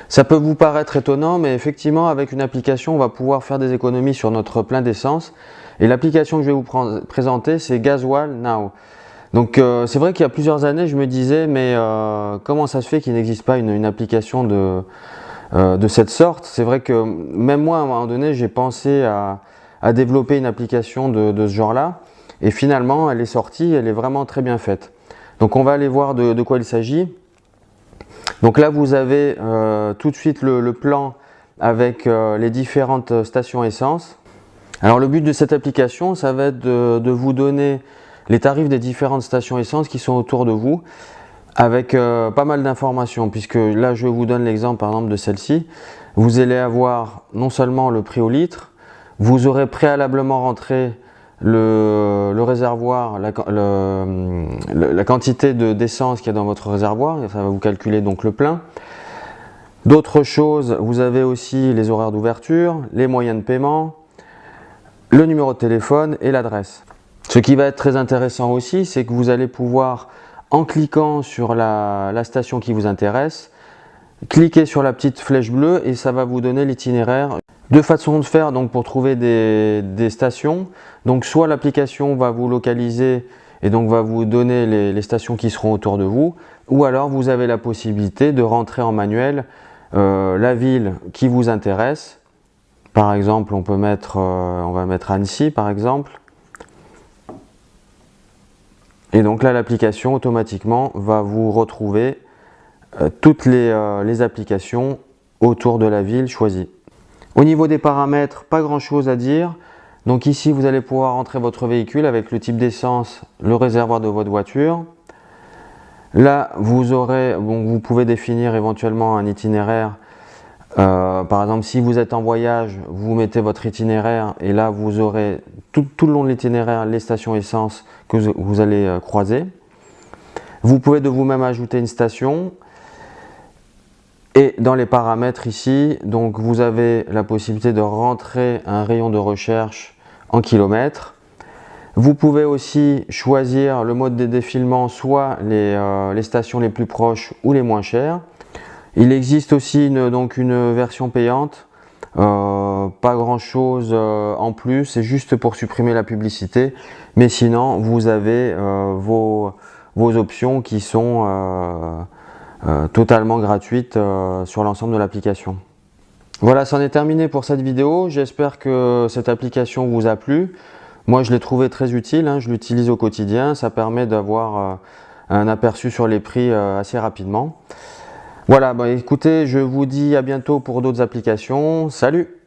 Ça peut vous paraître étonnant, mais effectivement, avec une application, on va pouvoir faire des économies sur notre plein d'essence. Et l'application que je vais vous présenter, c'est Gasoil Now. Donc, c'est vrai qu'il y a plusieurs années, je me disais, mais comment ça se fait qu'il n'existe pas une application de cette sorte? C'est vrai que même moi, à un moment donné, j'ai pensé à développer une application de ce genre-là. Et finalement, elle est sortie, elle est vraiment très bien faite. Donc, on va aller voir de quoi il s'agit. Donc là, vous avez tout de suite le plan avec les différentes stations essence. Alors le but de cette application, ça va être de vous donner les tarifs des différentes stations essence qui sont autour de vous avec pas mal d'informations, puisque là je vous donne l'exemple par exemple de celle-ci. Vous allez avoir non seulement le prix au litre, vous aurez préalablement rentré le réservoir, la quantité d'essence qu'il y a dans votre réservoir, ça va vous calculer donc le plein. D'autres choses, vous avez aussi les horaires d'ouverture, les moyens de paiement, le numéro de téléphone et l'adresse. Ce qui va être très intéressant aussi, c'est que vous allez pouvoir, en cliquant sur la station qui vous intéresse, cliquer sur la petite flèche bleue et ça va vous donner l'itinéraire. Deux façons de faire donc pour trouver des stations. Donc soit l'application va vous localiser et donc va vous donner les stations qui seront autour de vous, ou alors vous avez la possibilité de rentrer en manuel la ville qui vous intéresse. Par exemple, on va mettre Annecy par exemple. Et donc là, l'application automatiquement va vous retrouver toutes les applications autour de la ville choisie. Au niveau des paramètres, pas grand chose à dire. Donc ici, vous allez pouvoir entrer votre véhicule avec le type d'essence, le réservoir de votre voiture. Là, vous pouvez définir éventuellement un itinéraire. Par exemple, si vous êtes en voyage, vous mettez votre itinéraire et là, vous aurez tout le long de l'itinéraire les stations essence que vous allez croiser. Vous pouvez de vous-même ajouter une station. Et dans les paramètres ici, donc vous avez la possibilité de rentrer un rayon de recherche en kilomètres. Vous pouvez aussi choisir le mode de défilement, soit les stations les plus proches ou les moins chères. Il existe aussi une version payante, pas grand chose en plus, c'est juste pour supprimer la publicité. Mais sinon, vous avez vos options qui sont totalement gratuite sur l'ensemble de l'application. Voilà, c'en est terminé pour cette vidéo. J'espère que cette application vous a plu. Moi, je l'ai trouvé très utile, hein, je l'utilise au quotidien. Ça permet d'avoir un aperçu sur les prix assez rapidement. Voilà, écoutez, je vous dis à bientôt pour d'autres applications. Salut!